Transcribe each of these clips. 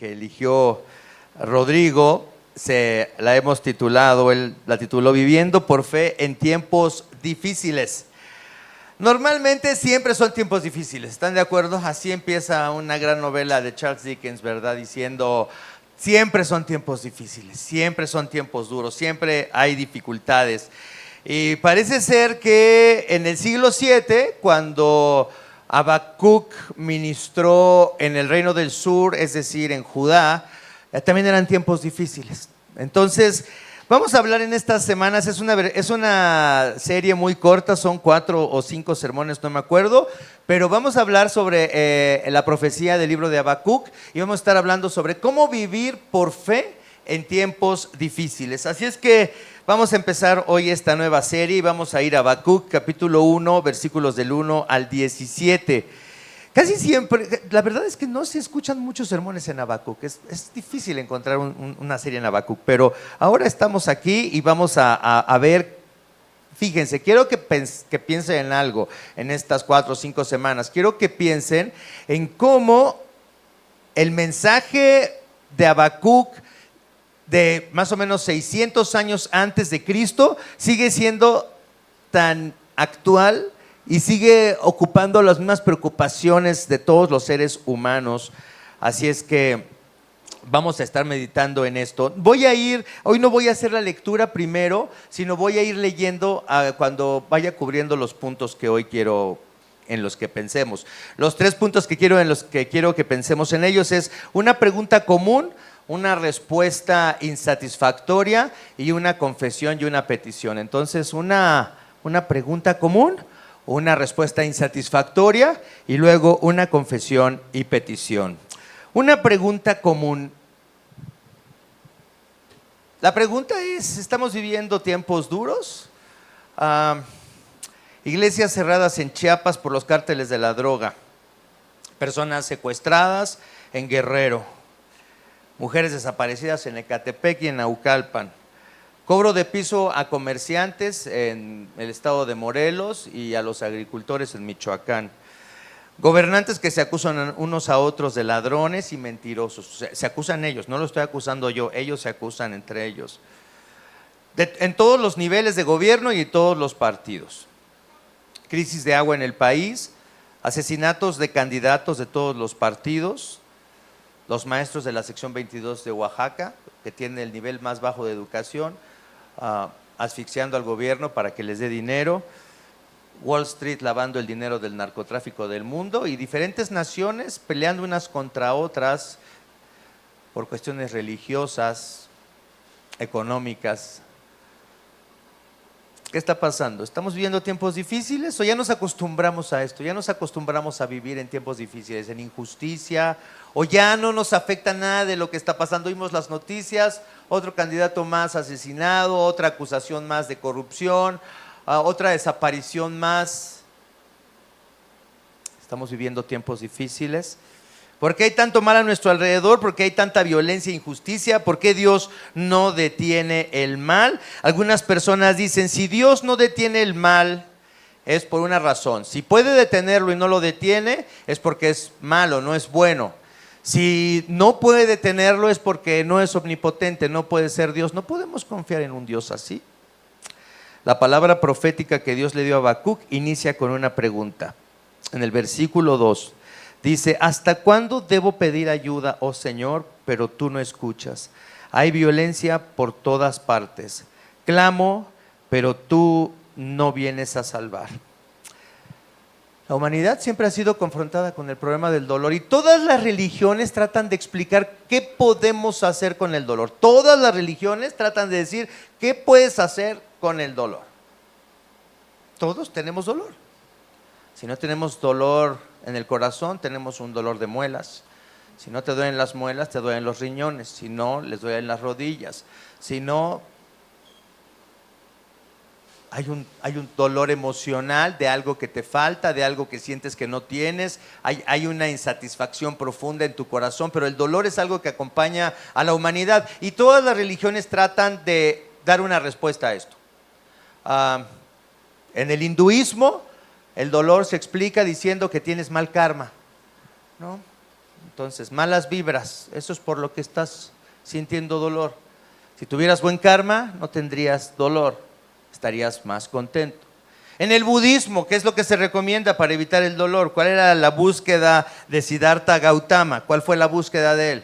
que eligió Rodrigo, la hemos titulado, él la tituló Viviendo por Fe en Tiempos Difíciles. Normalmente siempre son tiempos difíciles, ¿están de acuerdo? Así empieza una gran novela de Charles Dickens, ¿verdad? Diciendo, siempre son tiempos difíciles, siempre son tiempos duros, siempre hay dificultades. Y parece ser que en el siglo VII, cuando Habacuc ministró en el reino del sur, es decir, en Judá, también eran tiempos difíciles. Entonces, vamos a hablar en estas semanas, es una serie muy corta, son 4 o 5 sermones, no me acuerdo, pero vamos a hablar sobre la profecía del libro de Habacuc y vamos a estar hablando sobre cómo vivir por fe en tiempos difíciles. Así es que vamos a empezar hoy esta nueva serie y vamos a ir a Habacuc, capítulo 1, versículos del 1 al 17. Casi siempre, la verdad es que no se escuchan muchos sermones en Habacuc, es difícil encontrar una serie en Habacuc, pero ahora estamos aquí y vamos a ver, fíjense, quiero que piensen en algo en estas 4 o 5 semanas, quiero que piensen en cómo el mensaje de Habacuc de más o menos 600 años antes de Cristo sigue siendo tan actual y sigue ocupando las mismas preocupaciones de todos los seres humanos. Así es que vamos a estar meditando en esto. Hoy no voy a hacer la lectura primero, sino voy a ir leyendo cuando vaya cubriendo los puntos que hoy quiero en los que pensemos. Los 3 puntos en los que quiero que pensemos en ellos es una pregunta común, una respuesta insatisfactoria y una confesión y una petición. Entonces, una pregunta común, una respuesta insatisfactoria y luego una confesión y petición. Una pregunta común. La pregunta es, ¿estamos viviendo tiempos duros? Iglesias cerradas en Chiapas por los cárteles de la droga, personas secuestradas en Guerrero, mujeres desaparecidas en Ecatepec y en Naucalpan, cobro de piso a comerciantes en el estado de Morelos y a los agricultores en Michoacán. Gobernantes que se acusan unos a otros de ladrones y mentirosos. Se acusan ellos, no lo estoy acusando yo, ellos se acusan entre ellos. En todos los niveles de gobierno y en todos los partidos. Crisis de agua en el país, asesinatos de candidatos de todos los partidos, los maestros de la sección 22 de Oaxaca, que tienen el nivel más bajo de educación, asfixiando al gobierno para que les dé dinero, Wall Street lavando el dinero del narcotráfico del mundo y diferentes naciones peleando unas contra otras por cuestiones religiosas, económicas. ¿Qué está pasando? ¿Estamos viviendo tiempos difíciles o ya nos acostumbramos a esto? ¿Ya nos acostumbramos a vivir en tiempos difíciles, en injusticia? ¿O ya no nos afecta nada de lo que está pasando? Oímos las noticias, otro candidato más asesinado, otra acusación más de corrupción, otra desaparición más. Estamos viviendo tiempos difíciles. ¿Por qué hay tanto mal a nuestro alrededor? ¿Por qué hay tanta violencia e injusticia? ¿Por qué Dios no detiene el mal? Algunas personas dicen, si Dios no detiene el mal, es por una razón. Si puede detenerlo y no lo detiene, es porque es malo, no es bueno. Si no puede detenerlo, es porque no es omnipotente, no puede ser Dios. No podemos confiar en un Dios así. La palabra profética que Dios le dio a Habacuc inicia con una pregunta. En el versículo 2. Dice, ¿hasta cuándo debo pedir ayuda, oh Señor, pero tú no escuchas? Hay violencia por todas partes. Clamo, pero tú no vienes a salvar. La humanidad siempre ha sido confrontada con el problema del dolor y todas las religiones tratan de explicar qué podemos hacer con el dolor. Todas las religiones tratan de decir, ¿qué puedes hacer con el dolor? Todos tenemos dolor. Si no tenemos dolor en el corazón, tenemos un dolor de muelas. Si no te duelen las muelas, te duelen los riñones. Si no, les duelen las rodillas. Si no, hay un dolor emocional de algo que te falta, de algo que sientes que no tienes. Hay una insatisfacción profunda en tu corazón, pero el dolor es algo que acompaña a la humanidad. Y todas las religiones tratan de dar una respuesta a esto. En el hinduismo, el dolor se explica diciendo que tienes mal karma, ¿no? Entonces, malas vibras, eso es por lo que estás sintiendo dolor. Si tuvieras buen karma, no tendrías dolor, estarías más contento. En el budismo, ¿qué es lo que se recomienda para evitar el dolor? ¿Cuál era la búsqueda de Siddhartha Gautama? ¿Cuál fue la búsqueda de él?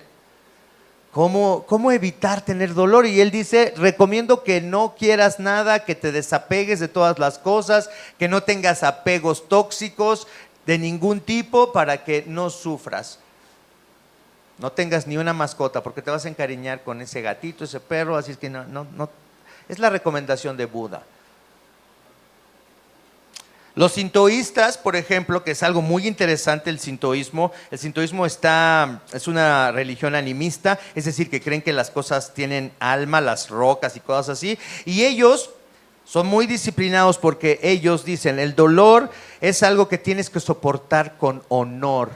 ¿Cómo evitar tener dolor? Y él dice, recomiendo que no quieras nada, que te desapegues de todas las cosas, que no tengas apegos tóxicos de ningún tipo para que no sufras. No tengas ni una mascota porque te vas a encariñar con ese gatito, ese perro, así es que no. Es la recomendación de Buda. Los sintoístas, por ejemplo, que es algo muy interesante el sintoísmo es una religión animista, es decir, que creen que las cosas tienen alma, las rocas y cosas así, y ellos son muy disciplinados porque ellos dicen, el dolor es algo que tienes que soportar con honor,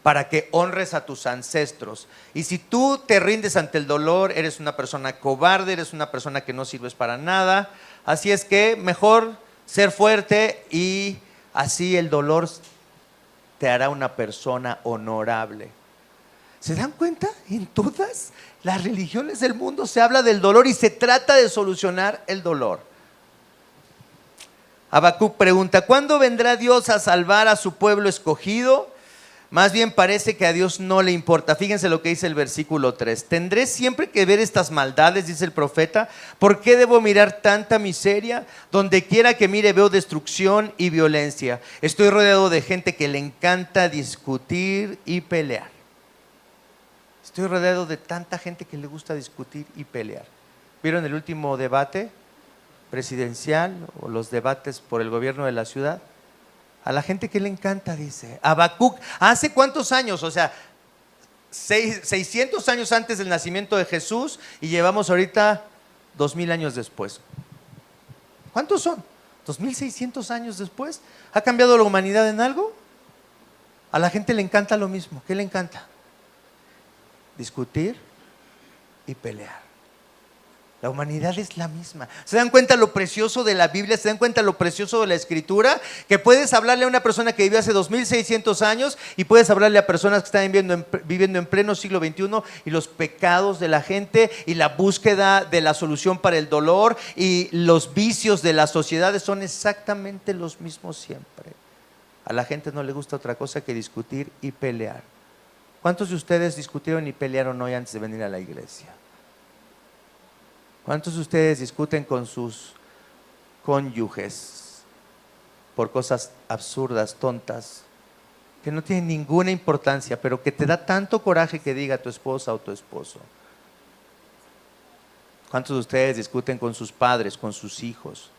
para que honres a tus ancestros. Y si tú te rindes ante el dolor, eres una persona cobarde, eres una persona que no sirves para nada, así es que mejor ser fuerte y así el dolor te hará una persona honorable. ¿Se dan cuenta? En todas las religiones del mundo se habla del dolor y se trata de solucionar el dolor. Habacuc pregunta, ¿cuándo vendrá Dios a salvar a su pueblo escogido? Más bien parece que a Dios no le importa. Fíjense lo que dice el versículo 3. ¿Tendré siempre que ver estas maldades? Dice el profeta. ¿Por qué debo mirar tanta miseria? Donde quiera que mire veo destrucción y violencia. Estoy rodeado de gente que le encanta discutir y pelear. Estoy rodeado de tanta gente que le gusta discutir y pelear. ¿Vieron el último debate presidencial o los debates por el gobierno de la ciudad? A la gente que le encanta, dice. Habacuc, ¿hace cuántos años? O sea, 600 años antes del nacimiento de Jesús y llevamos ahorita 2000 años después. ¿Cuántos son? 2600 años después. ¿Ha cambiado la humanidad en algo? A la gente le encanta lo mismo. ¿Qué le encanta? Discutir y pelear. La humanidad es la misma. ¿Se dan cuenta lo precioso de la Biblia? ¿Se dan cuenta lo precioso de la Escritura? Que puedes hablarle a una persona que vivió hace 2600 años y puedes hablarle a personas que están viviendo en pleno siglo XXI y los pecados de la gente y la búsqueda de la solución para el dolor y los vicios de las sociedades son exactamente los mismos siempre. A la gente no le gusta otra cosa que discutir y pelear. ¿Cuántos de ustedes discutieron y pelearon hoy antes de venir a la iglesia? ¿Cuántos de ustedes discuten con sus cónyuges por cosas absurdas, tontas, que no tienen ninguna importancia, pero que te da tanto coraje que diga tu esposa o tu esposo? ¿Cuántos de ustedes discuten con sus padres, con sus hijos?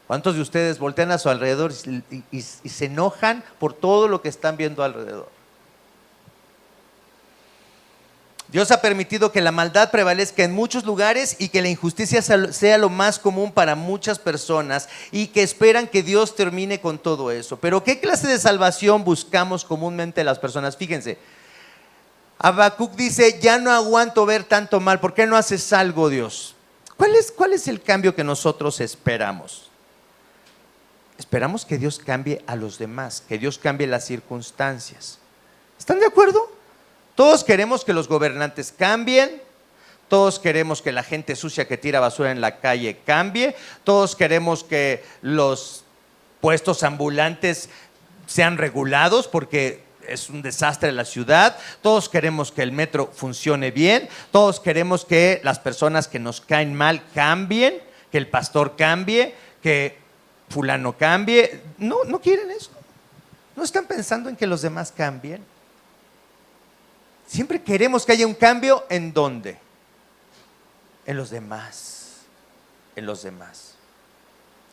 ¿Cuántos de ustedes voltean a su alrededor y se enojan por todo lo que están viendo alrededor? Dios ha permitido que la maldad prevalezca en muchos lugares y que la injusticia sea lo más común para muchas personas y que esperan que Dios termine con todo eso. Pero ¿qué clase de salvación buscamos comúnmente las personas? Fíjense, Habacuc dice, ya no aguanto ver tanto mal, ¿por qué no haces algo, Dios? ¿Cuál es el cambio que nosotros esperamos? Esperamos que Dios cambie a los demás, que Dios cambie las circunstancias. ¿Están de acuerdo? Todos queremos que los gobernantes cambien, todos queremos que la gente sucia que tira basura en la calle cambie, todos queremos que los puestos ambulantes sean regulados porque es un desastre la ciudad, todos queremos que el metro funcione bien, todos queremos que las personas que nos caen mal cambien, que el pastor cambie, que fulano cambie. No quieren eso, no están pensando en que los demás cambien. Siempre queremos que haya un cambio, ¿en dónde? En los demás, en los demás.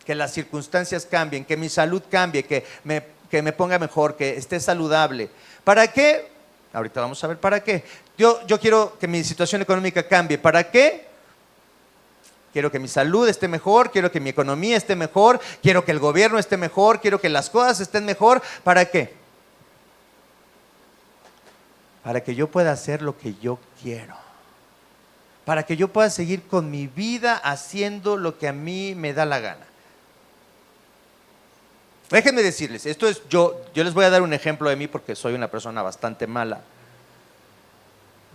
Que las circunstancias cambien, que mi salud cambie, que me ponga mejor, que esté saludable. ¿Para qué? Ahorita vamos a ver para qué. Yo quiero que mi situación económica cambie. ¿Para qué? Quiero que mi salud esté mejor, quiero que mi economía esté mejor, quiero que el gobierno esté mejor, quiero que las cosas estén mejor. ¿Para qué? Para que yo pueda hacer lo que yo quiero, para que yo pueda seguir con mi vida haciendo lo que a mí me da la gana. Déjenme decirles, esto es yo les voy a dar un ejemplo de mí porque soy una persona bastante mala.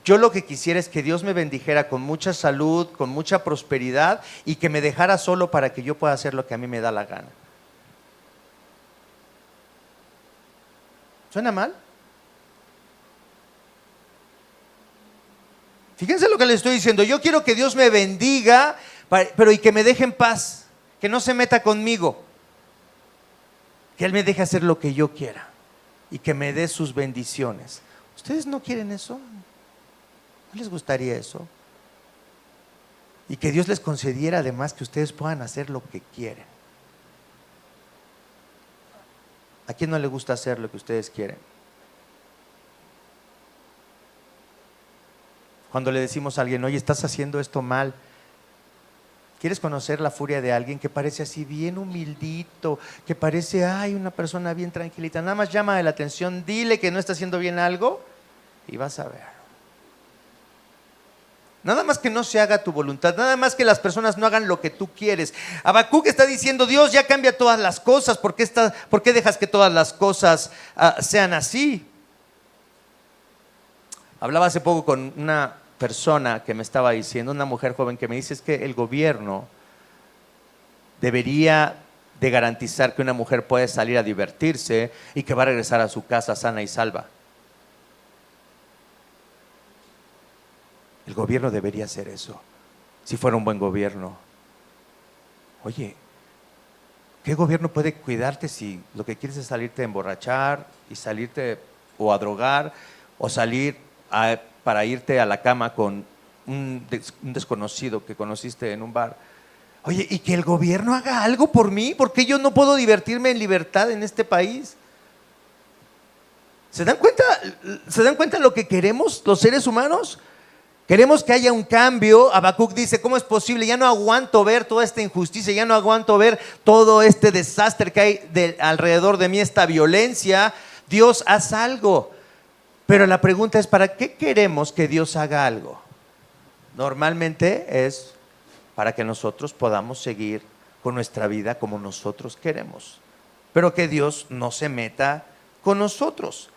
Yo lo que quisiera es que Dios me bendijera con mucha salud, con mucha prosperidad y que me dejara solo para que yo pueda hacer lo que a mí me da la gana. ¿Suena mal? Fíjense lo que les estoy diciendo. Yo quiero que Dios me bendiga, pero y que me deje en paz, que no se meta conmigo, que Él me deje hacer lo que yo quiera y que me dé sus bendiciones. ¿Ustedes no quieren eso? ¿No les gustaría eso? Y que Dios les concediera además que ustedes puedan hacer lo que quieren. ¿A quién no le gusta hacer lo que ustedes quieren? Cuando le decimos a alguien, oye, estás haciendo esto mal. ¿Quieres conocer la furia de alguien que parece así bien humildito, que parece, ay, una persona bien tranquilita? Nada más llama la atención, dile que no está haciendo bien algo y vas a ver. Nada más que no se haga tu voluntad, nada más que las personas no hagan lo que tú quieres. Habacuc está diciendo, Dios ya cambia todas las cosas, ¿por qué dejas que todas las cosas sean así? Hablaba hace poco con una persona que me estaba diciendo, una mujer joven que me dice, es que el gobierno debería de garantizar que una mujer puede salir a divertirse y que va a regresar a su casa sana y salva. El gobierno debería hacer eso, si fuera un buen gobierno. Oye, ¿qué gobierno puede cuidarte si lo que quieres es salirte a emborrachar y salirte o a drogar o salir para irte a la cama con un desconocido que conociste en un bar? Oye, ¿y que el gobierno haga algo por mí? ¿Por qué yo no puedo divertirme en libertad en este país? ¿Se dan cuenta? ¿Se dan cuenta lo que queremos los seres humanos? Queremos que haya un cambio. Habacuc dice, ¿cómo es posible? Ya no aguanto ver toda esta injusticia, ya no aguanto ver todo este desastre que hay alrededor de mí, esta violencia. Dios, haz algo. Pero la pregunta es, ¿para qué queremos que Dios haga algo? Normalmente es para que nosotros podamos seguir con nuestra vida como nosotros queremos, pero que Dios no se meta con nosotros.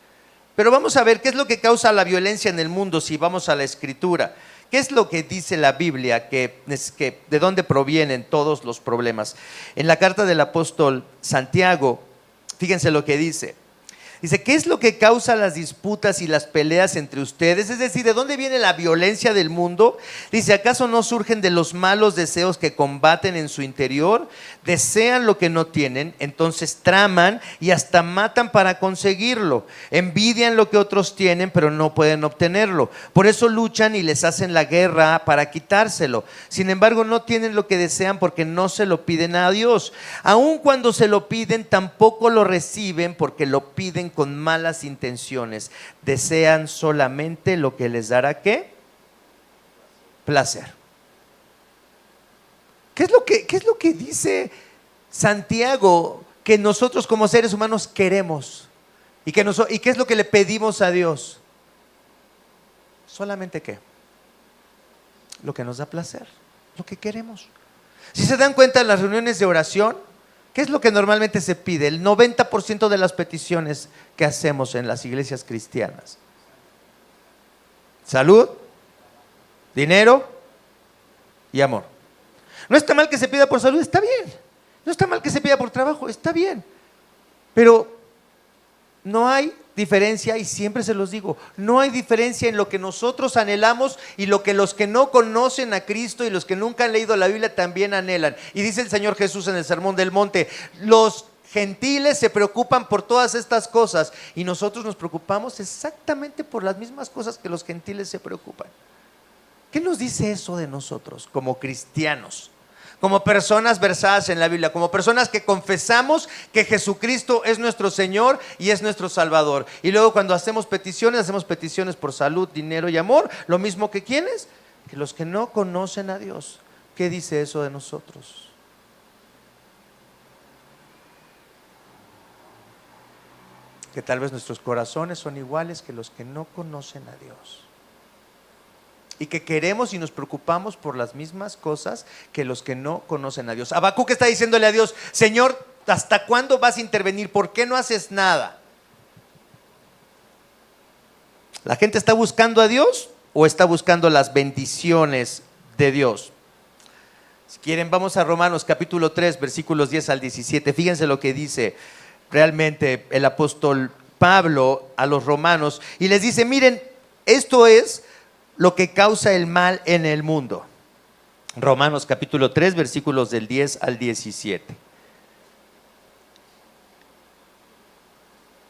Pero vamos a ver qué es lo que causa la violencia en el mundo si vamos a la Escritura. ¿Qué es lo que dice la Biblia? ¿De dónde provienen todos los problemas? En la carta del apóstol Santiago, fíjense lo que dice. Dice, ¿qué es lo que causa las disputas y las peleas entre ustedes? Es decir, ¿de dónde viene la violencia del mundo? Dice, ¿acaso no surgen de los malos deseos que combaten en su interior? Desean lo que no tienen, entonces traman y hasta matan para conseguirlo. Envidian lo que otros tienen, pero no pueden obtenerlo. Por eso luchan y les hacen la guerra para quitárselo. Sin embargo, no tienen lo que desean porque no se lo piden a Dios. Aun cuando se lo piden, tampoco lo reciben porque lo piden con malas intenciones. Desean solamente lo que les dará ¿qué? Placer. ¿Qué es lo que dice Santiago que nosotros como seres humanos queremos? ¿Y qué es lo que le pedimos a Dios? Solamente ¿qué? Lo que nos da placer, lo que queremos. Si se dan cuenta en las reuniones de oración, ¿qué es lo que normalmente se pide? El 90% de las peticiones que hacemos en las iglesias cristianas. Salud, dinero y amor. No está mal que se pida por salud, está bien. No está mal que se pida por trabajo, está bien. Pero no hay diferencia, y siempre se los digo, no hay diferencia en lo que nosotros anhelamos y lo que los que no conocen a Cristo y los que nunca han leído la Biblia también anhelan. Y dice el Señor Jesús en el Sermón del Monte, los gentiles se preocupan por todas estas cosas y nosotros nos preocupamos exactamente por las mismas cosas que los gentiles se preocupan. ¿Qué nos dice eso de nosotros como cristianos? Como personas versadas en la Biblia, como personas que confesamos que Jesucristo es nuestro Señor y es nuestro Salvador. Y luego cuando hacemos peticiones por salud, dinero y amor, lo mismo que ¿quiénes? Que los que no conocen a Dios. ¿Qué dice eso de nosotros? Que tal vez nuestros corazones son iguales que los que no conocen a Dios. y que queremos y nos preocupamos por las mismas cosas que los que no conocen a Dios. Habacuc está diciéndole a Dios: Señor, ¿hasta cuándo vas a intervenir? ¿Por qué no haces nada? ¿La gente está buscando a Dios o está buscando las bendiciones de Dios? Si quieren, vamos a Romanos capítulo 3, versículos 10 al 17. Fíjense lo que dice realmente el apóstol Pablo a los romanos, y les dice: miren, esto es lo que causa el mal en el mundo. Romanos capítulo 3, versículos del 10 al 17.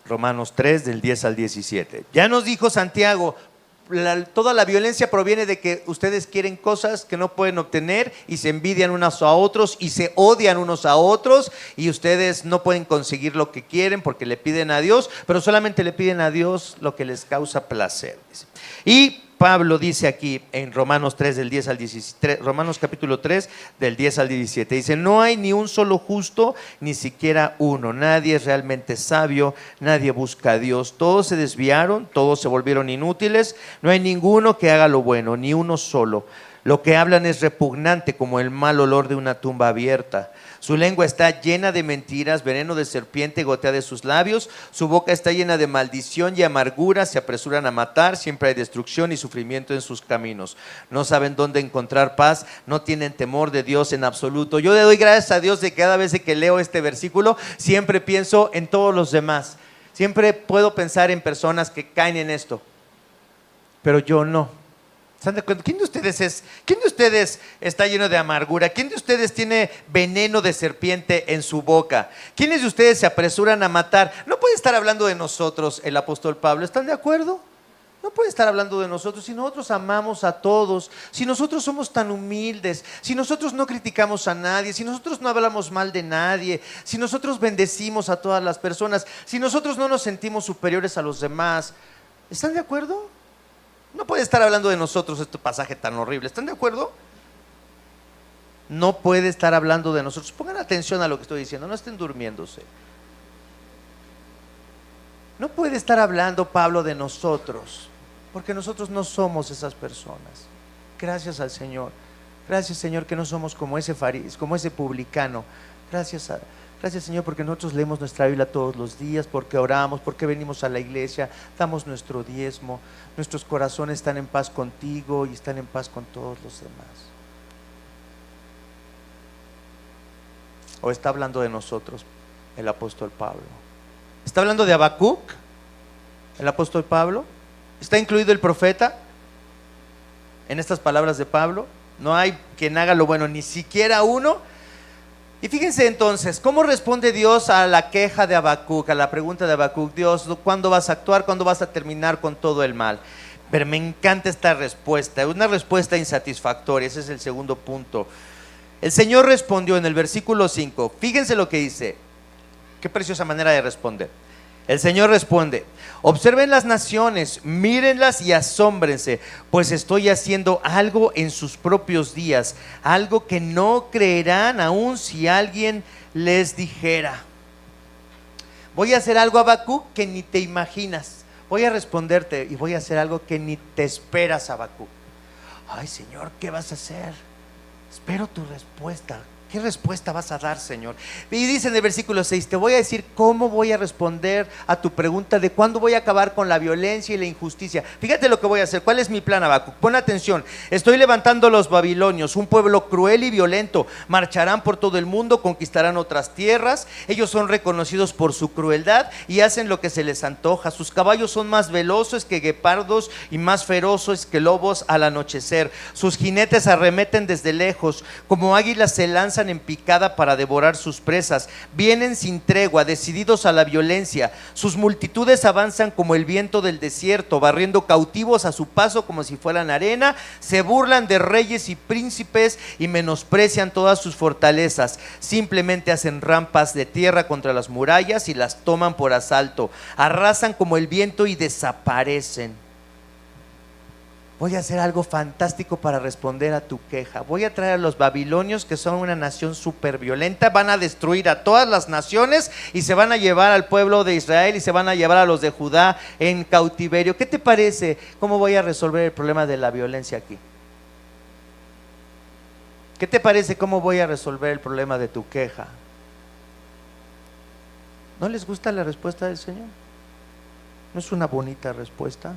Romanos 3, del 10 al 17. Ya nos dijo Santiago, toda la violencia proviene de que ustedes quieren cosas que no pueden obtener y se envidian unos a otros y se odian unos a otros, y ustedes no pueden conseguir lo que quieren porque le piden a Dios, pero solamente le piden a Dios lo que les causa placer. Y Pablo dice aquí en Romanos 3 del 10 al 17, Romanos capítulo 3 del 10 al 17, dice: no hay ni un solo justo, ni siquiera uno, nadie es realmente sabio, nadie busca a Dios, todos se desviaron, todos se volvieron inútiles, no hay ninguno que haga lo bueno, ni uno solo. Lo que hablan es repugnante como el mal olor de una tumba abierta. Su lengua está llena de mentiras, veneno de serpiente gotea de sus labios. Su boca está llena de maldición y amargura, se apresuran a matar, siempre hay destrucción y sufrimiento en sus caminos. No saben dónde encontrar paz, no tienen temor de Dios en absoluto. Yo le doy gracias a Dios de que cada vez que leo este versículo, siempre pienso en todos los demás. Siempre puedo pensar en personas que caen en esto, pero yo no. ¿Están de acuerdo? ¿Quién de ustedes está lleno de amargura? ¿Quién de ustedes tiene veneno de serpiente en su boca? ¿Quiénes de ustedes se apresuran a matar? No puede estar hablando de nosotros el apóstol Pablo. ¿Están de acuerdo? No puede estar hablando de nosotros. Si nosotros amamos a todos, si nosotros somos tan humildes, si nosotros no criticamos a nadie, si nosotros no hablamos mal de nadie, si nosotros bendecimos a todas las personas, si nosotros no nos sentimos superiores a los demás, ¿están de acuerdo? No puede estar hablando de nosotros este pasaje tan horrible. ¿Están de acuerdo? No puede estar hablando de nosotros. Pongan atención a lo que estoy diciendo, no estén durmiéndose. No puede estar hablando Pablo de nosotros, porque nosotros no somos esas personas. Gracias al Señor. Gracias, Señor, que no somos como ese fariseo, como ese publicano. Gracias, Señor, porque nosotros leemos nuestra Biblia todos los días, porque oramos, porque venimos a la iglesia, damos nuestro diezmo, nuestros corazones están en paz contigo y están en paz con todos los demás. ¿O está hablando de nosotros el apóstol Pablo? ¿Está hablando de Habacuc, el apóstol Pablo? ¿Está incluido el profeta en estas palabras de Pablo? No hay quien haga lo bueno, ni siquiera uno. Y fíjense entonces, ¿cómo responde Dios a la queja de Habacuc, a la pregunta de Habacuc? Dios, ¿cuándo vas a actuar? ¿Cuándo vas a terminar con todo el mal? Pero me encanta esta respuesta, una respuesta insatisfactoria. Ese es el segundo punto. El Señor respondió en el versículo 5, fíjense lo que dice, qué preciosa manera de responder. El Señor responde: observen las naciones, mírenlas y asómbrense, pues estoy haciendo algo en sus propios días, algo que no creerán aun si alguien les dijera. Voy a hacer algo, Habacuc, que ni te imaginas. Voy a responderte y voy a hacer algo que ni te esperas, Habacuc. Ay, Señor, ¿qué vas a hacer? Espero tu respuesta. ¿Qué respuesta vas a dar, Señor? Y dice en el versículo 6, te voy a decir cómo voy a responder a tu pregunta de cuándo voy a acabar con la violencia y la injusticia. Fíjate lo que voy a hacer. ¿Cuál es mi plan, Habacuc? Pon atención. Estoy levantando a los babilonios, un pueblo cruel y violento. Marcharán por todo el mundo, conquistarán otras tierras. Ellos son reconocidos por su crueldad y hacen lo que se les antoja. Sus caballos son más veloces que guepardos y más feroces que lobos al anochecer. Sus jinetes arremeten desde lejos, como águilas se lanzan en picada para devorar sus presas. Vienen sin tregua, decididos a la violencia. Sus multitudes avanzan como el viento del desierto, barriendo cautivos a su paso como si fueran arena. Se burlan de reyes y príncipes y menosprecian todas sus fortalezas. Simplemente hacen rampas de tierra contra las murallas y las toman por asalto. Arrasan como el viento y desaparecen. Voy a hacer algo fantástico para responder a tu queja. Voy a traer a los babilonios, que son una nación súper violenta. Van a destruir a todas las naciones y se van a llevar al pueblo de Israel y se van a llevar a los de Judá en cautiverio. ¿Qué te parece? ¿Cómo voy a resolver el problema de la violencia aquí? ¿Qué te parece? ¿Cómo voy a resolver el problema de tu queja? ¿No les gusta la respuesta del Señor? ¿No es una bonita respuesta?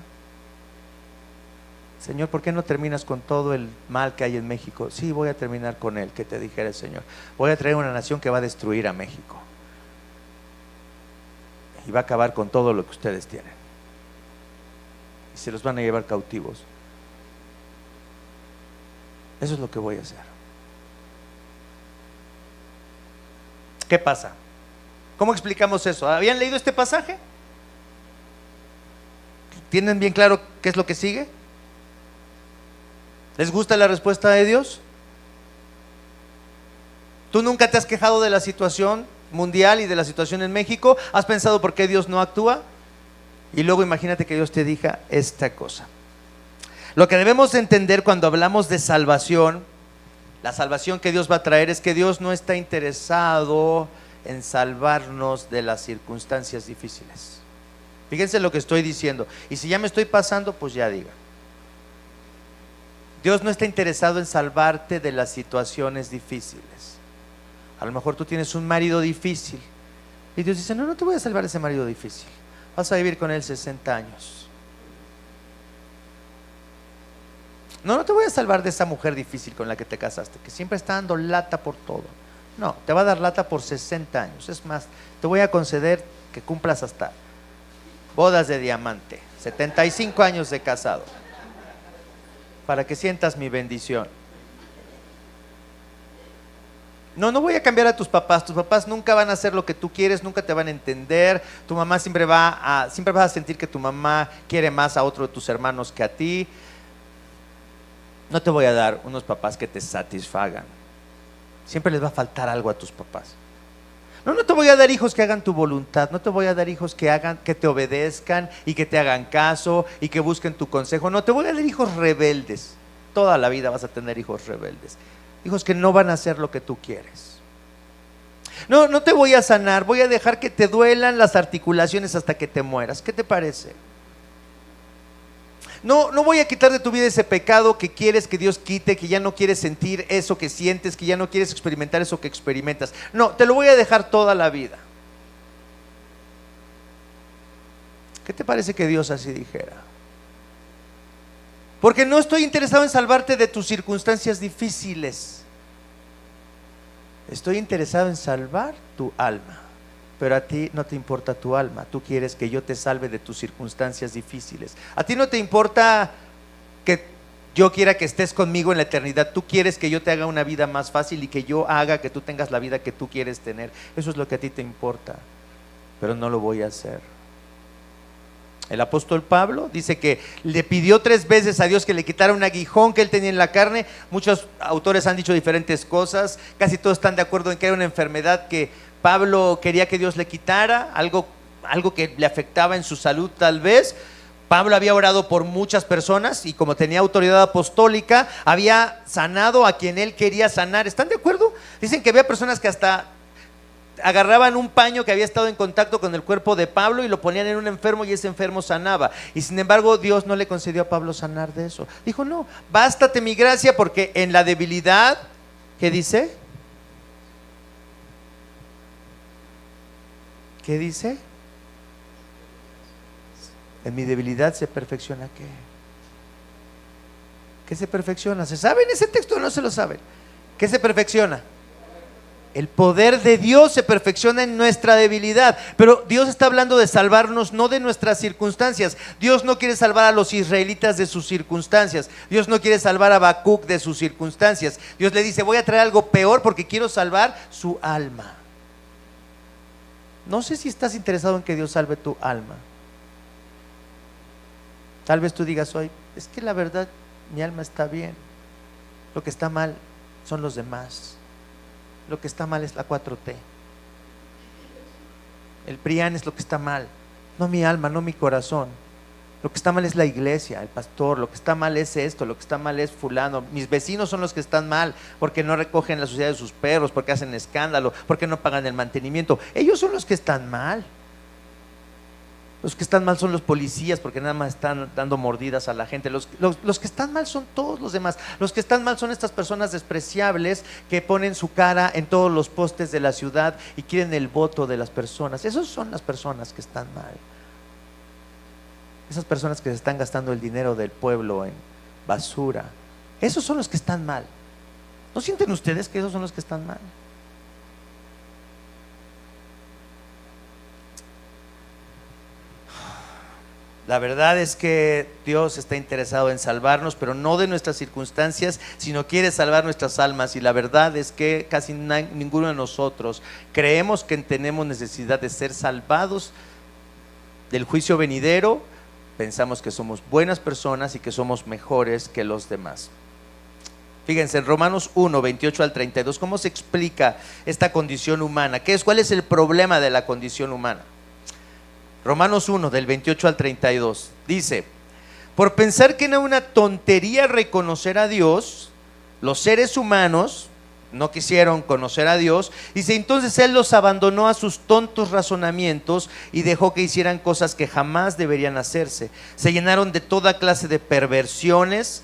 Señor, ¿por qué no terminas con todo el mal que hay en México? Sí, voy a terminar con él, que te dijera el Señor. Voy a traer una nación que va a destruir a México y va a acabar con todo lo que ustedes tienen y se los van a llevar cautivos. Eso es lo que voy a hacer. ¿Qué pasa? ¿Cómo explicamos eso? ¿Habían leído este pasaje? ¿Tienen bien claro qué es lo que sigue? ¿Les gusta la respuesta de Dios? ¿Tú nunca te has quejado de la situación mundial y de la situación en México? ¿Has pensado por qué Dios no actúa? Y luego imagínate que Dios te diga esta cosa. Lo que debemos entender cuando hablamos de salvación, la salvación que Dios va a traer, es que Dios no está interesado en salvarnos de las circunstancias difíciles. Fíjense lo que estoy diciendo. Y si ya me estoy pasando, pues ya diga. Dios no está interesado en salvarte de las situaciones difíciles. A lo mejor tú tienes un marido difícil y Dios dice: no, no te voy a salvar de ese marido difícil. Vas a vivir con él 60 años. No, no te voy a salvar de esa mujer difícil con la que te casaste, que siempre está dando lata por todo. No, te va a dar lata por 60 años. Es más, te voy a conceder que cumplas hasta bodas de diamante, 75 años de casado, para que sientas mi bendición. No, no voy a cambiar a tus papás. Tus papás nunca van a hacer lo que tú quieres, nunca te van a entender. Tu mamá siempre vas a sentir que tu mamá quiere más a otro de tus hermanos que a ti. No te voy a dar unos papás que te satisfagan. Siempre les va a faltar algo a tus papás. No, no te voy a dar hijos que hagan tu voluntad. No te voy a dar hijos que te obedezcan y que te hagan caso y que busquen tu consejo. No, te voy a dar hijos rebeldes. Toda la vida vas a tener hijos rebeldes. Hijos que no van a hacer lo que tú quieres. No, no te voy a sanar. Voy a dejar que te duelan las articulaciones hasta que te mueras. ¿Qué te parece? No, no voy a quitar de tu vida ese pecado que quieres que Dios quite, que ya no quieres sentir eso que sientes, que ya no quieres experimentar eso que experimentas. No, te lo voy a dejar toda la vida. ¿Qué te parece que Dios así dijera? Porque no estoy interesado en salvarte de tus circunstancias difíciles. Estoy interesado en salvar tu alma. Pero a ti no te importa tu alma. Tú quieres que yo te salve de tus circunstancias difíciles. A ti no te importa que yo quiera que estés conmigo en la eternidad. Tú quieres que yo te haga una vida más fácil y que yo haga que tú tengas la vida que tú quieres tener. Eso es lo que a ti te importa. Pero no lo voy a hacer. El apóstol Pablo dice que le pidió 3 veces a Dios que le quitara un aguijón que él tenía en la carne. Muchos autores han dicho diferentes cosas. Casi todos están de acuerdo en que era una enfermedad que Pablo quería que Dios le quitara, algo que le afectaba en su salud tal vez. Pablo había orado por muchas personas y como tenía autoridad apostólica, había sanado a quien él quería sanar. ¿Están de acuerdo? Dicen que había personas que hasta agarraban un paño que había estado en contacto con el cuerpo de Pablo y lo ponían en un enfermo y ese enfermo sanaba. Y sin embargo Dios no le concedió a Pablo sanar de eso. Dijo: no, bástate mi gracia, porque en la debilidad, ¿qué dice? ¿Qué dice? En mi debilidad se perfecciona ¿qué? ¿Qué se perfecciona? ¿Se saben ese texto o no se lo saben? ¿Qué se perfecciona? El poder de Dios se perfecciona en nuestra debilidad. Pero Dios está hablando de salvarnos, no de nuestras circunstancias. Dios no quiere salvar a los israelitas de sus circunstancias. Dios no quiere salvar a Habacuc de sus circunstancias. Dios le dice: voy a traer algo peor porque quiero salvar su alma. No sé si estás interesado en que Dios salve tu alma. Tal vez tú digas hoy: es que la verdad mi alma está bien. Lo que está mal son los demás. Lo que está mal es la 4T. El PRIAN es lo que está mal, no mi alma, no mi corazón. Lo que está mal es la iglesia, el pastor, lo que está mal es esto, lo que está mal es fulano. Mis vecinos son los que están mal porque no recogen la suciedad de sus perros, porque hacen escándalo, porque no pagan el mantenimiento. Ellos son los que están mal. Los que están mal son los policías porque nada más están dando mordidas a la gente. Los que están mal son todos los demás. Los que están mal son estas personas despreciables que ponen su cara en todos los postes de la ciudad y quieren el voto de las personas. Esas son las personas que están mal. Esas personas que se están gastando el dinero del pueblo en basura. Esos son los que están mal. ¿No sienten ustedes que esos son los que están mal? La verdad es que Dios está interesado en salvarnos, pero no de nuestras circunstancias, sino quiere salvar nuestras almas. Y la verdad es que casi ninguno de nosotros creemos que tenemos necesidad de ser salvados del juicio venidero. Pensamos que somos buenas personas y que somos mejores que los demás. Fíjense, en Romanos 1, 28 al 32, ¿cómo se explica esta condición humana? ¿Cuál es el problema de la condición humana? Romanos 1, del 28 al 32, dice: por pensar que era una tontería reconocer a Dios, los seres humanos no quisieron conocer a Dios. Dice, entonces Él los abandonó a sus tontos razonamientos y dejó que hicieran cosas que jamás deberían hacerse. Se llenaron de toda clase de perversiones,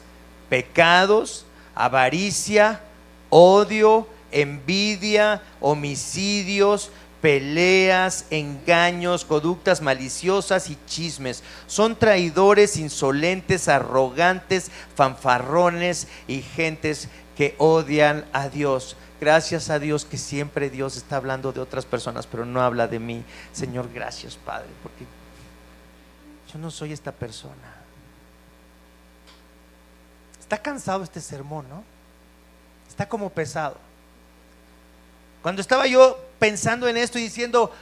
pecados, avaricia, odio, envidia, homicidios, peleas, engaños, conductas maliciosas y chismes. Son traidores, insolentes, arrogantes, fanfarrones y gentes que odian a Dios. Gracias a Dios que siempre Dios está hablando de otras personas, pero no habla de mí. Señor, gracias, Padre, porque yo no soy esta persona. Está cansado este sermón, ¿no? Está como pesado. Cuando estaba yo pensando en esto y diciendo,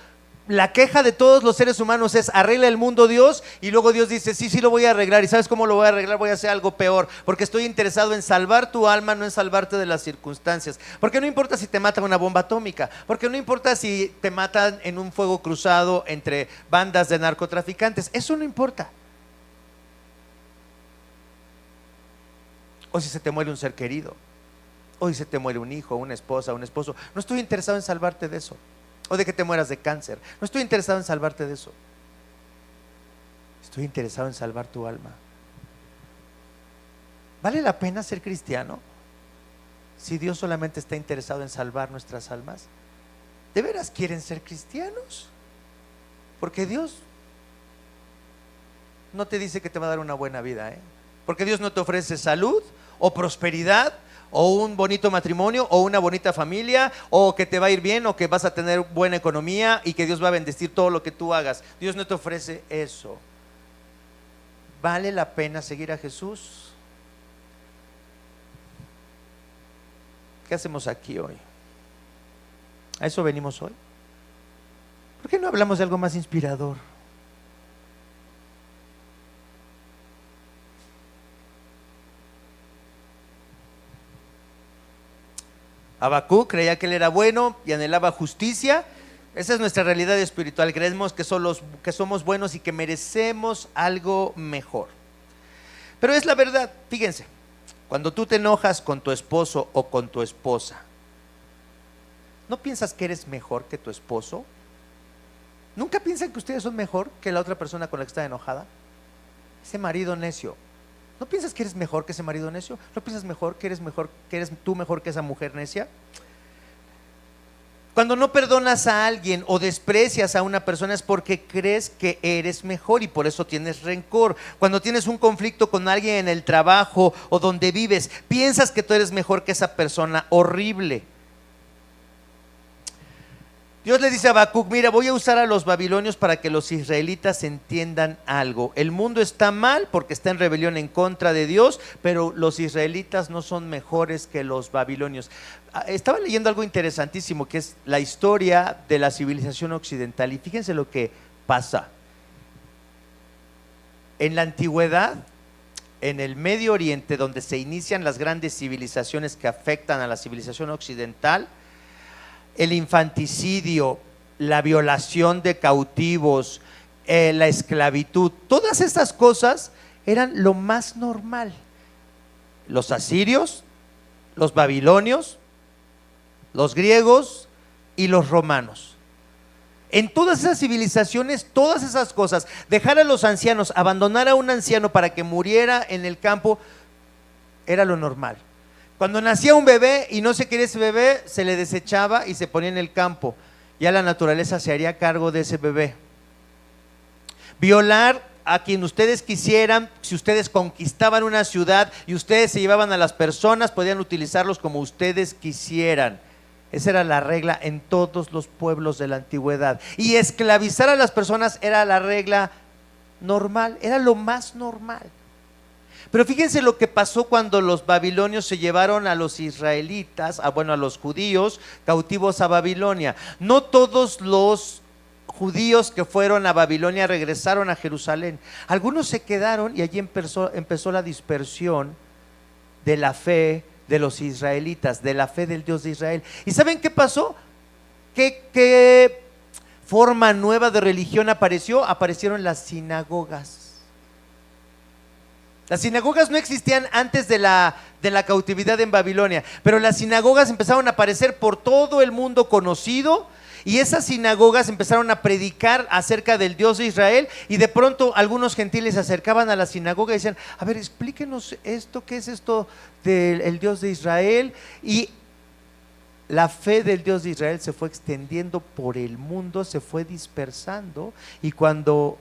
la queja de todos los seres humanos es: arregla el mundo, Dios. Y luego Dios dice, sí lo voy a arreglar. ¿Y sabes cómo lo voy a arreglar? Voy a hacer algo peor, porque estoy interesado en salvar tu alma, no en salvarte de las circunstancias. Porque no importa si te matan una bomba atómica, porque no importa si te matan en un fuego cruzado entre bandas de narcotraficantes. Eso no importa. O si se te muere un ser querido, o si se te muere un hijo, una esposa, un esposo. No estoy interesado en salvarte de eso. O de que te mueras de cáncer. No estoy interesado en salvarte de eso. Estoy interesado en salvar tu alma. ¿Vale la pena ser cristiano si Dios solamente está interesado en salvar nuestras almas? ¿De veras quieren ser cristianos? Porque Dios no te dice que te va a dar una buena vida, ¿eh? Porque Dios no te ofrece salud o prosperidad o un bonito matrimonio o una bonita familia, o que te va a ir bien, o que vas a tener buena economía y que Dios va a bendecir todo lo que tú hagas. Dios no te ofrece eso. ¿Vale la pena seguir a Jesús? ¿Qué hacemos aquí hoy? ¿A eso venimos hoy? ¿Por qué no hablamos de algo más inspirador? Habacuc creía que él era bueno y anhelaba justicia. Esa es nuestra realidad espiritual. Creemos que somos buenos y que merecemos algo mejor. Pero es la verdad. Fíjense, cuando tú te enojas con tu esposo o con tu esposa, ¿no piensas que eres mejor que tu esposo? ¿Nunca piensan que ustedes son mejor que la otra persona con la que está enojada? Ese marido necio, ¿no piensas que eres mejor que ese marido necio? ¿No piensas que eres tú mejor que esa mujer necia? Cuando no perdonas a alguien o desprecias a una persona es porque crees que eres mejor y por eso tienes rencor. Cuando tienes un conflicto con alguien en el trabajo o donde vives, piensas que tú eres mejor que esa persona horrible. Dios le dice a Habacuc, mira, voy a usar a los babilonios para que los israelitas entiendan algo. El mundo está mal porque está en rebelión en contra de Dios, pero los israelitas no son mejores que los babilonios. Estaba leyendo algo interesantísimo, que es la historia de la civilización occidental, y fíjense lo que pasa. En la antigüedad, en el Medio Oriente, donde se inician las grandes civilizaciones que afectan a la civilización occidental, el infanticidio, la violación de cautivos, la esclavitud. Todas estas cosas eran lo más normal. Los asirios, los babilonios, los griegos y los romanos. En todas esas civilizaciones, todas esas cosas, dejar a los ancianos, abandonar a un anciano para que muriera en el campo, era lo normal. Cuando nacía un bebé y no se quería ese bebé, se le desechaba y se ponía en el campo. Ya la naturaleza se haría cargo de ese bebé. Violar a quien ustedes quisieran. Si ustedes conquistaban una ciudad y ustedes se llevaban a las personas, podían utilizarlos como ustedes quisieran. Esa era la regla en todos los pueblos de la antigüedad. Y esclavizar a las personas era la regla normal, era lo más normal. Pero fíjense lo que pasó cuando los babilonios se llevaron a los israelitas, a los judíos cautivos a Babilonia. No todos los judíos que fueron a Babilonia regresaron a Jerusalén. Algunos se quedaron y allí empezó la dispersión de la fe de los israelitas, de la fe del Dios de Israel. ¿Y saben qué pasó? ¿Qué forma nueva de religión apareció? Aparecieron las sinagogas. Las sinagogas no existían antes de la cautividad en Babilonia, pero las sinagogas empezaron a aparecer por todo el mundo conocido. Y esas sinagogas empezaron a predicar acerca del Dios de Israel, y de pronto algunos gentiles se acercaban a la sinagoga y decían: a ver, explíquenos esto, ¿qué es esto del Dios de Israel? Y la fe del Dios de Israel se fue extendiendo por el mundo, se fue dispersando, y cuando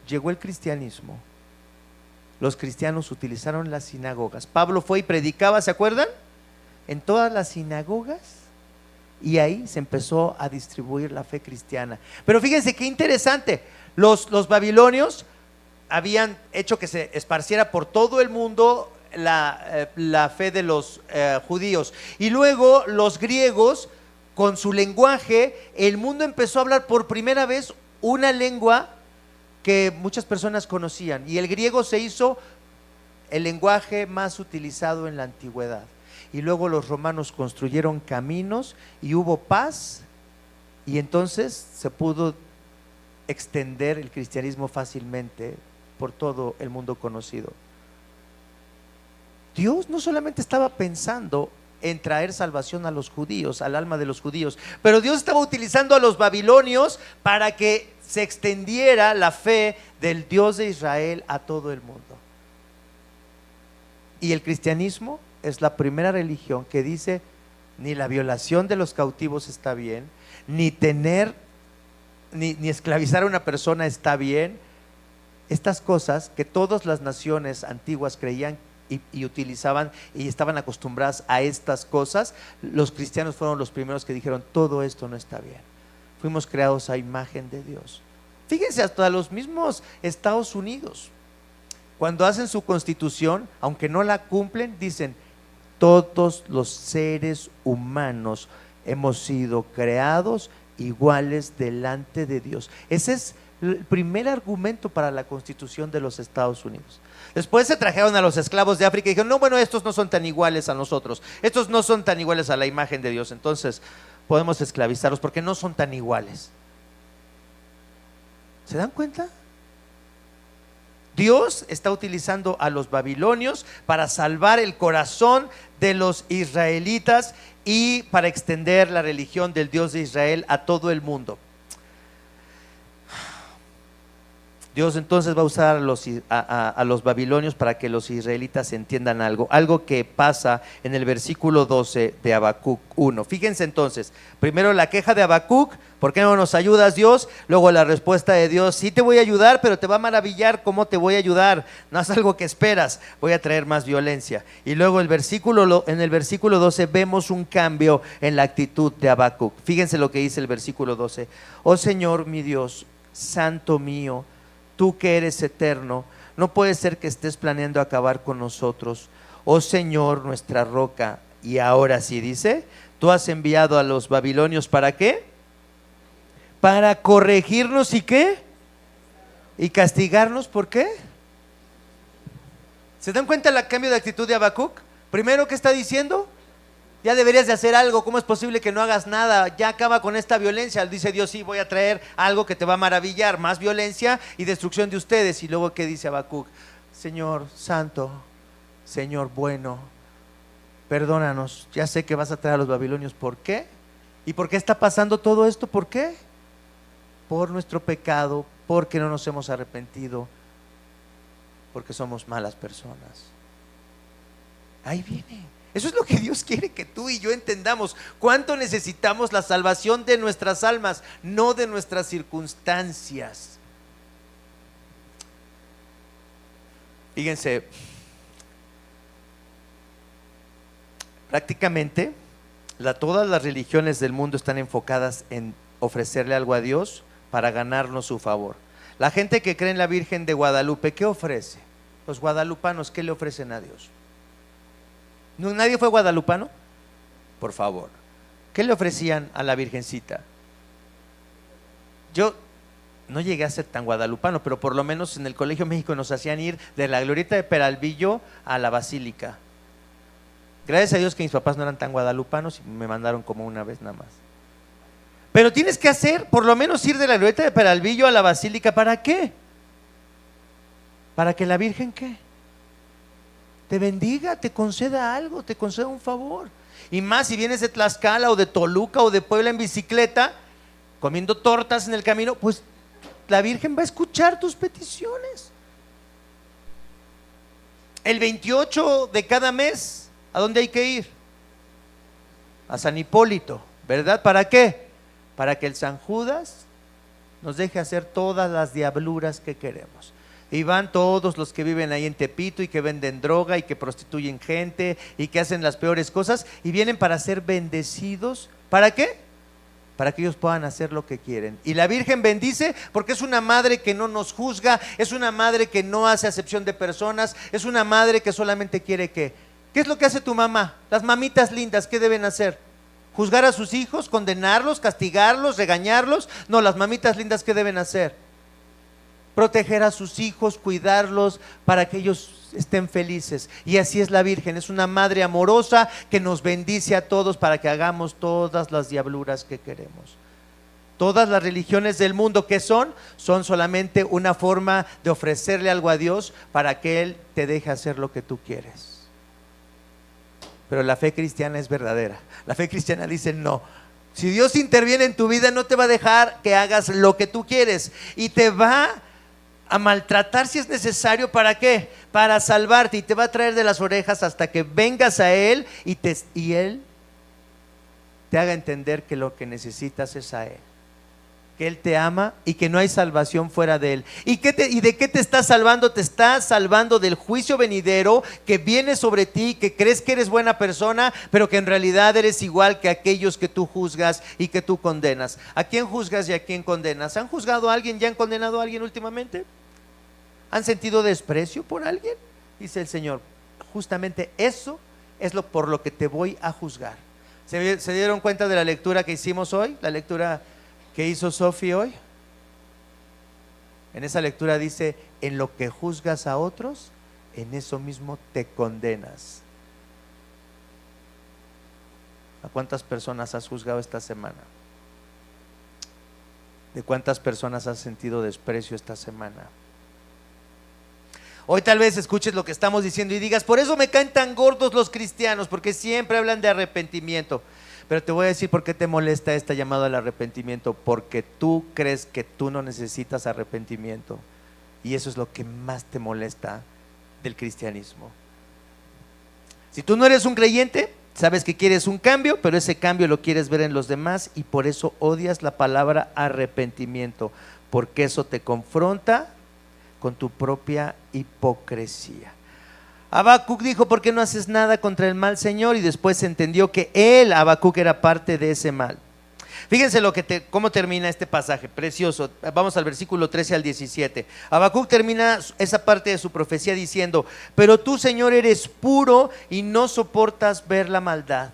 llegó el cristianismo, los cristianos utilizaron las sinagogas. Pablo fue y predicaba, ¿se acuerdan? En todas las sinagogas. Y ahí se empezó a distribuir la fe cristiana. Pero fíjense qué interesante, los babilonios habían hecho que se esparciera por todo el mundo la fe de los judíos. Y luego los griegos, con su lenguaje, el mundo empezó a hablar por primera vez una lengua que muchas personas conocían. Y el griego se hizo el lenguaje más utilizado en la antigüedad. Y luego los romanos construyeron caminos y hubo paz, y entonces se pudo extender el cristianismo fácilmente por todo el mundo conocido. Dios no solamente estaba pensando en traer salvación a los judíos, al alma de los judíos, pero Dios estaba utilizando a los babilonios para que se extendiera la fe del Dios de Israel a todo el mundo. Y el cristianismo es la primera religión que dice: ni la violación de los cautivos está bien, ni esclavizar a una persona está bien. Estas cosas que todas las naciones antiguas creían y utilizaban y estaban acostumbradas a estas cosas, los cristianos fueron los primeros que dijeron: todo esto no está bien. Fuimos creados a imagen de Dios. Fíjense, hasta los mismos Estados Unidos, cuando hacen su constitución, aunque no la cumplen, dicen: todos los seres humanos hemos sido creados iguales delante de Dios. Ese es el primer argumento para la constitución de los Estados Unidos. Después se trajeron a los esclavos de África y dijeron: no, estos no son tan iguales a nosotros, estos no son tan iguales a la imagen de Dios, entonces podemos esclavizarlos porque no son tan iguales. ¿Se dan cuenta? Dios está utilizando a los babilonios para salvar el corazón de los israelitas y para extender la religión del Dios de Israel a todo el mundo. Dios entonces va a usar a los babilonios para que los israelitas entiendan algo que pasa en el versículo 12 de Habacuc 1. Fíjense entonces, primero la queja de Habacuc: ¿por qué no nos ayudas, Dios? Luego la respuesta de Dios: sí te voy a ayudar, pero te va a maravillar cómo te voy a ayudar, no es algo que esperas, voy a traer más violencia. Y luego en el versículo 12 vemos un cambio en la actitud de Habacuc. Fíjense lo que dice el versículo 12: oh Señor mi Dios, santo mío, tú que eres eterno, no puede ser que estés planeando acabar con nosotros. Oh Señor, nuestra roca. Y ahora sí dice: tú has enviado a los babilonios ¿para qué? Para corregirnos y ¿qué? Y castigarnos. ¿Por qué? ¿Se dan cuenta el cambio de actitud de Habacuc? Primero, ¿qué está diciendo? ya deberías de hacer algo, ¿cómo es posible que no hagas nada? Ya acaba con esta violencia. Dice Dios, sí, voy a traer algo que te va a maravillar, más violencia y destrucción de ustedes. Y luego, ¿qué dice Habacuc? Señor santo, Señor bueno, perdónanos, ya sé que vas a traer a los babilonios. ¿Por qué? ¿Y por qué está pasando todo esto? ¿Por qué? Por nuestro pecado, porque no nos hemos arrepentido, porque somos malas personas. Ahí viene. Eso es lo que Dios quiere que tú y yo entendamos. Cuánto necesitamos la salvación de nuestras almas, no de nuestras circunstancias. Fíjense, prácticamente todas las religiones del mundo están enfocadas en ofrecerle algo a Dios para ganarnos su favor. La gente que cree en la Virgen de Guadalupe, ¿qué ofrece? Los guadalupanos, ¿qué le ofrecen a Dios? ¿No, nadie fue guadalupano? Por favor, ¿qué le ofrecían a la Virgencita? Yo no llegué a ser tan guadalupano, pero por lo menos en el Colegio México nos hacían ir de la glorieta de Peralvillo a la Basílica. Gracias a Dios que mis papás no eran tan guadalupanos y me mandaron como una vez nada más. Pero tienes que hacer, por lo menos ir de la glorieta de Peralvillo a la Basílica. ¿Para qué? Para que la Virgen, ¿qué? Te bendiga, te conceda algo, te conceda un favor. Y más si vienes de Tlaxcala o de Toluca o de Puebla en bicicleta, comiendo tortas en el camino, pues la Virgen va a escuchar tus peticiones. El 28 de cada mes, ¿a dónde hay que ir? A San Hipólito, ¿verdad? ¿Para qué? Para que el San Judas nos deje hacer todas las diabluras que queremos. Y van todos los que viven ahí en Tepito y que venden droga y que prostituyen gente y que hacen las peores cosas y vienen para ser bendecidos. ¿Para qué? Para que ellos puedan hacer lo que quieren. Y la Virgen bendice porque es una madre que no nos juzga, es una madre que no hace acepción de personas, es una madre que solamente quiere que… ¿Qué es lo que hace tu mamá? Las mamitas lindas, ¿qué deben hacer? ¿Juzgar a sus hijos, condenarlos, castigarlos, regañarlos? No, las mamitas lindas, ¿qué deben hacer? Proteger a sus hijos, cuidarlos para que ellos estén felices. Y así es la Virgen, es una madre amorosa que nos bendice a todos para que hagamos todas las diabluras que queremos. Todas las religiones del mundo, ¿qué son? Son solamente una forma de ofrecerle algo a Dios para que Él te deje hacer lo que tú quieres. Pero la fe cristiana es verdadera. La fe cristiana dice no. Si Dios interviene en tu vida, no te va a dejar que hagas lo que tú quieres y te va a maltratar si es necesario. ¿Para qué? Para salvarte, y te va a traer de las orejas hasta que vengas a Él y Él te haga entender que lo que necesitas es a Él, que Él te ama y que no hay salvación fuera de Él. ¿Y de qué te está salvando? Te está salvando del juicio venidero que viene sobre ti, que crees que eres buena persona, pero que en realidad eres igual que aquellos que tú juzgas y que tú condenas. ¿A quién juzgas y a quién condenas? ¿Han juzgado a alguien? ¿Ya han condenado a alguien últimamente? ¿Han sentido desprecio por alguien? Dice el Señor, justamente eso es por lo que te voy a juzgar. ¿Se dieron cuenta de la lectura que hicimos hoy? La lectura que hizo Sofi hoy. En esa lectura dice, en lo que juzgas a otros, en eso mismo te condenas. ¿A cuántas personas has juzgado esta semana? ¿De cuántas personas has sentido desprecio esta semana? Hoy tal vez escuches lo que estamos diciendo y digas, por eso me caen tan gordos los cristianos, porque siempre hablan de arrepentimiento. Pero te voy a decir por qué te molesta esta llamada al arrepentimiento. Porque tú crees que tú no necesitas arrepentimiento, y eso es lo que más te molesta del cristianismo. Si tú no eres un creyente, sabes que quieres un cambio, pero ese cambio lo quieres ver en los demás, y por eso odias la palabra arrepentimiento, porque eso te confronta con tu propia hipocresía. Habacuc dijo, ¿por qué no haces nada contra el mal, Señor? Y después entendió que él, Habacuc, era parte de ese mal. Fíjense cómo termina este pasaje, precioso. Vamos al versículo 13 al 17. Habacuc termina esa parte de su profecía diciendo, pero tú, Señor, eres puro y no soportas ver la maldad.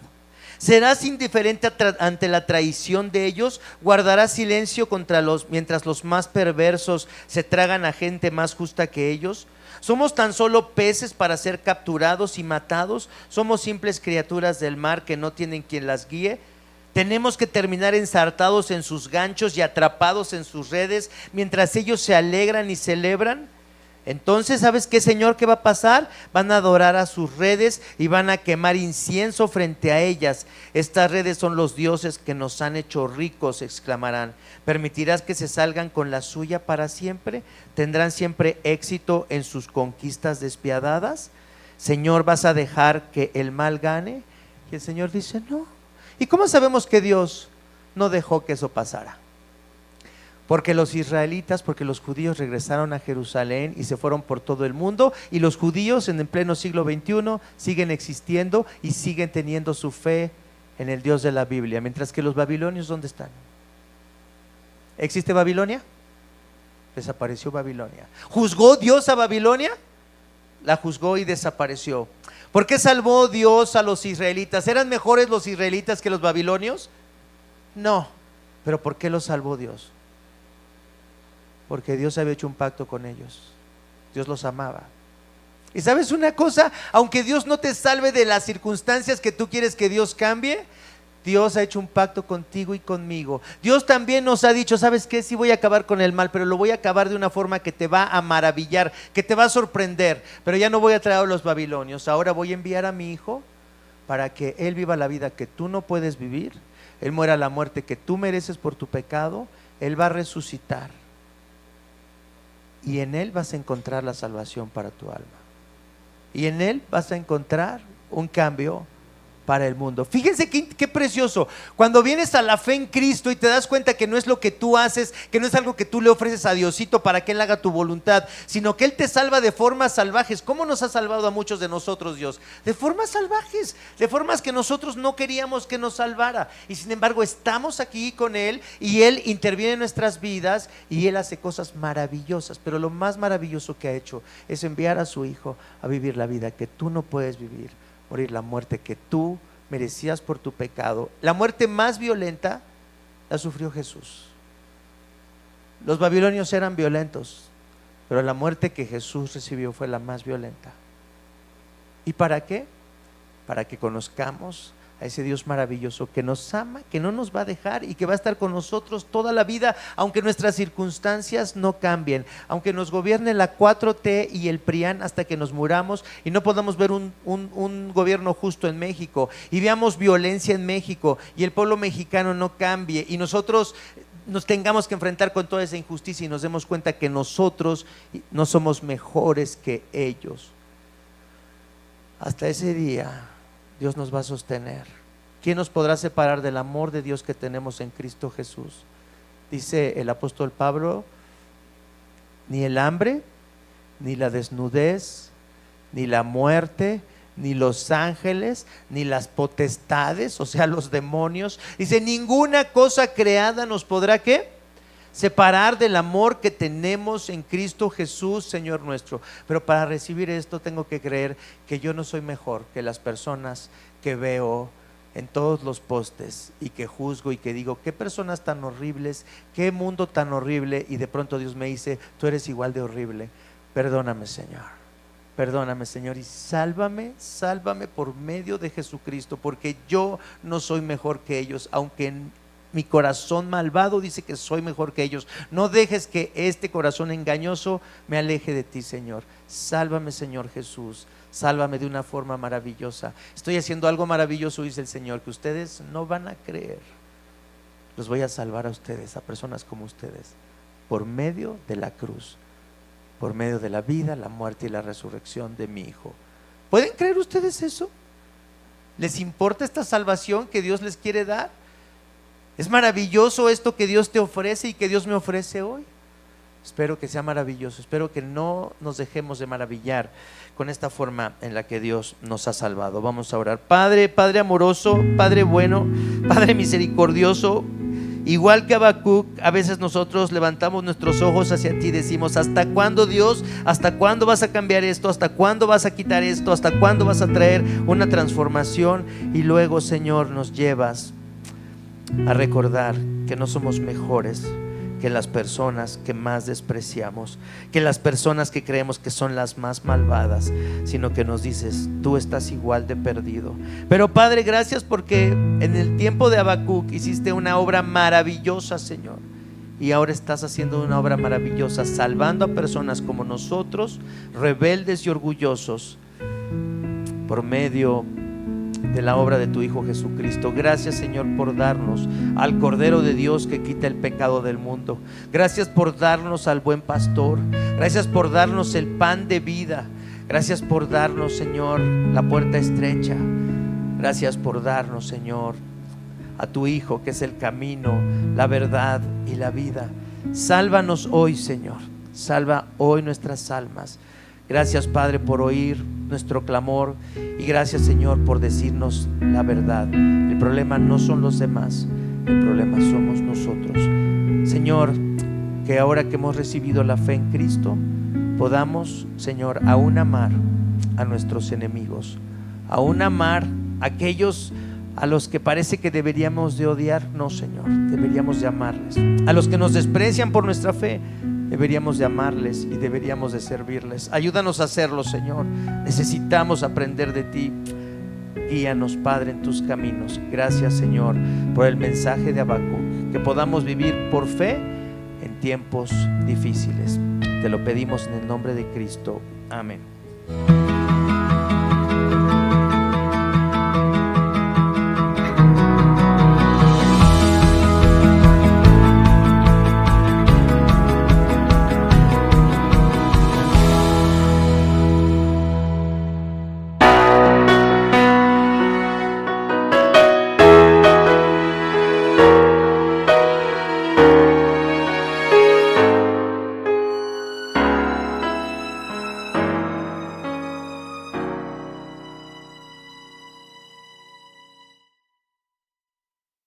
¿Serás indiferente ante la traición de ellos? ¿Guardarás silencio mientras los más perversos se tragan a gente más justa que ellos? ¿Somos tan solo peces para ser capturados y matados? ¿Somos simples criaturas del mar que no tienen quien las guíe? ¿Tenemos que terminar ensartados en sus ganchos y atrapados en sus redes mientras ellos se alegran y celebran? Entonces, ¿sabes qué, Señor? ¿Qué va a pasar? Van a adorar a sus redes y van a quemar incienso frente a ellas. Estas redes son los dioses que nos han hecho ricos, exclamarán. ¿Permitirás que se salgan con la suya para siempre? ¿Tendrán siempre éxito en sus conquistas despiadadas? Señor, ¿vas a dejar que el mal gane? Y el Señor dice, no. ¿Y cómo sabemos que Dios no dejó que eso pasara? Porque los israelitas, porque los judíos regresaron a Jerusalén y se fueron por todo el mundo, y los judíos en el pleno siglo XXI siguen existiendo y siguen teniendo su fe en el Dios de la Biblia, mientras que los babilonios, ¿dónde están? ¿Existe Babilonia? Desapareció Babilonia. ¿Juzgó Dios a Babilonia? La juzgó y desapareció. ¿Por qué salvó Dios a los israelitas? ¿Eran mejores los israelitas que los babilonios? No. ¿Pero por qué los salvó Dios? Porque Dios había hecho un pacto con ellos. Dios los amaba. Y ¿sabes una cosa? Aunque Dios no te salve de las circunstancias que tú quieres que Dios cambie, Dios ha hecho un pacto contigo y conmigo. Dios también nos ha dicho, ¿sabes qué? Sí voy a acabar con el mal, pero lo voy a acabar de una forma que te va a maravillar, que te va a sorprender. Pero ya no voy a traer a los babilonios. Ahora voy a enviar a mi hijo para que él viva la vida que tú no puedes vivir. Él muera la muerte que tú mereces por tu pecado. Él va a resucitar. Y en él vas a encontrar la salvación para tu alma. Y en él vas a encontrar un cambio para el mundo. Fíjense qué precioso. Cuando vienes a la fe en Cristo y te das cuenta que no es lo que tú haces, que no es algo que tú le ofreces a Diosito para que Él haga tu voluntad, sino que Él te salva de formas salvajes. ¿Cómo nos ha salvado a muchos de nosotros Dios? De formas salvajes, de formas que nosotros no queríamos que nos salvara. Y sin embargo estamos aquí con Él y Él interviene en nuestras vidas y Él hace cosas maravillosas. Pero lo más maravilloso que ha hecho es enviar a su Hijo a vivir la vida que tú no puedes vivir, morir la muerte que tú merecías por tu pecado. La muerte más violenta la sufrió Jesús. Los babilonios eran violentos, pero la muerte que Jesús recibió fue la más violenta. ¿Y para qué? Para que conozcamos a ese Dios maravilloso que nos ama, que no nos va a dejar y que va a estar con nosotros toda la vida, aunque nuestras circunstancias no cambien, aunque nos gobierne la 4T y el PRIAN hasta que nos muramos y no podamos ver un gobierno justo en México y veamos violencia en México y el pueblo mexicano no cambie y nosotros nos tengamos que enfrentar con toda esa injusticia y nos demos cuenta que nosotros no somos mejores que ellos. Hasta ese día Dios nos va a sostener. ¿Quién nos podrá separar del amor de Dios que tenemos en Cristo Jesús? Dice el apóstol Pablo, ni el hambre, ni la desnudez, ni la muerte, ni los ángeles, ni las potestades, o sea, los demonios. Dice, ninguna cosa creada nos podrá, ¿qué? Separar del amor que tenemos en Cristo Jesús, Señor nuestro. Pero para recibir esto tengo que creer que yo no soy mejor que las personas que veo en todos los postes y que juzgo y que digo, qué personas tan horribles, qué mundo tan horrible, y de pronto Dios me dice, tú eres igual de horrible. Perdóname, Señor. Perdóname, Señor, y sálvame por medio de Jesucristo, porque yo no soy mejor que ellos, aunque en mi corazón malvado dice que soy mejor que ellos. No dejes que este corazón engañoso me aleje de ti, Señor. Sálvame, Señor Jesús. Sálvame de una forma maravillosa. Estoy haciendo algo maravilloso, dice el Señor, que ustedes no van a creer. Los voy a salvar a ustedes, a personas como ustedes, por medio de la cruz, por medio de la vida, la muerte y la resurrección de mi Hijo. ¿Pueden creer ustedes eso? ¿Les importa esta salvación que Dios les quiere dar? Es maravilloso esto que Dios te ofrece y que Dios me ofrece hoy. Espero que sea maravilloso, espero que no nos dejemos de maravillar con esta forma en la que Dios nos ha salvado. Vamos a orar. Padre, Padre amoroso, Padre bueno, Padre misericordioso, Igual que Habacuc, a veces nosotros levantamos nuestros ojos hacia ti y decimos: ¿hasta cuándo, Dios? ¿Hasta cuándo vas a cambiar esto? ¿Hasta cuándo vas a quitar esto? ¿Hasta cuándo vas a traer una transformación? Y luego, Señor, nos llevas a recordar que no somos mejores que las personas que más despreciamos, que las personas que creemos que son las más malvadas, sino que nos dices: tú estás igual de perdido. Pero Padre, gracias porque en el tiempo de Habacuc hiciste una obra maravillosa, Señor, y ahora estás haciendo una obra maravillosa, salvando a personas como nosotros, rebeldes y orgullosos, por medio de la obra de tu Hijo Jesucristo. Gracias, Señor, por darnos al Cordero de Dios que quita el pecado del mundo. Gracias por darnos al buen pastor. Gracias por darnos el pan de vida. Gracias por darnos, Señor, la puerta estrecha. Gracias por darnos, Señor, a tu Hijo, que es el camino, la verdad y la vida. Sálvanos hoy, Señor. Salva hoy nuestras almas. Gracias, Padre, por oír nuestro clamor, y gracias, Señor, por decirnos la verdad. El problema no son los demás, el problema somos nosotros. Señor, que ahora que hemos recibido la fe en Cristo, podamos, Señor, aún amar a nuestros enemigos, aún amar a aquellos a los que parece que deberíamos de odiar. No, Señor, deberíamos de amarles. A los que nos desprecian por nuestra fe, deberíamos de amarles y deberíamos de servirles. Ayúdanos a hacerlo, Señor. Necesitamos aprender de ti. Guíanos, Padre, en tus caminos. Gracias, Señor, por el mensaje de Habacuc, que podamos vivir por fe en tiempos difíciles. Te lo pedimos en el nombre de Cristo. Amén.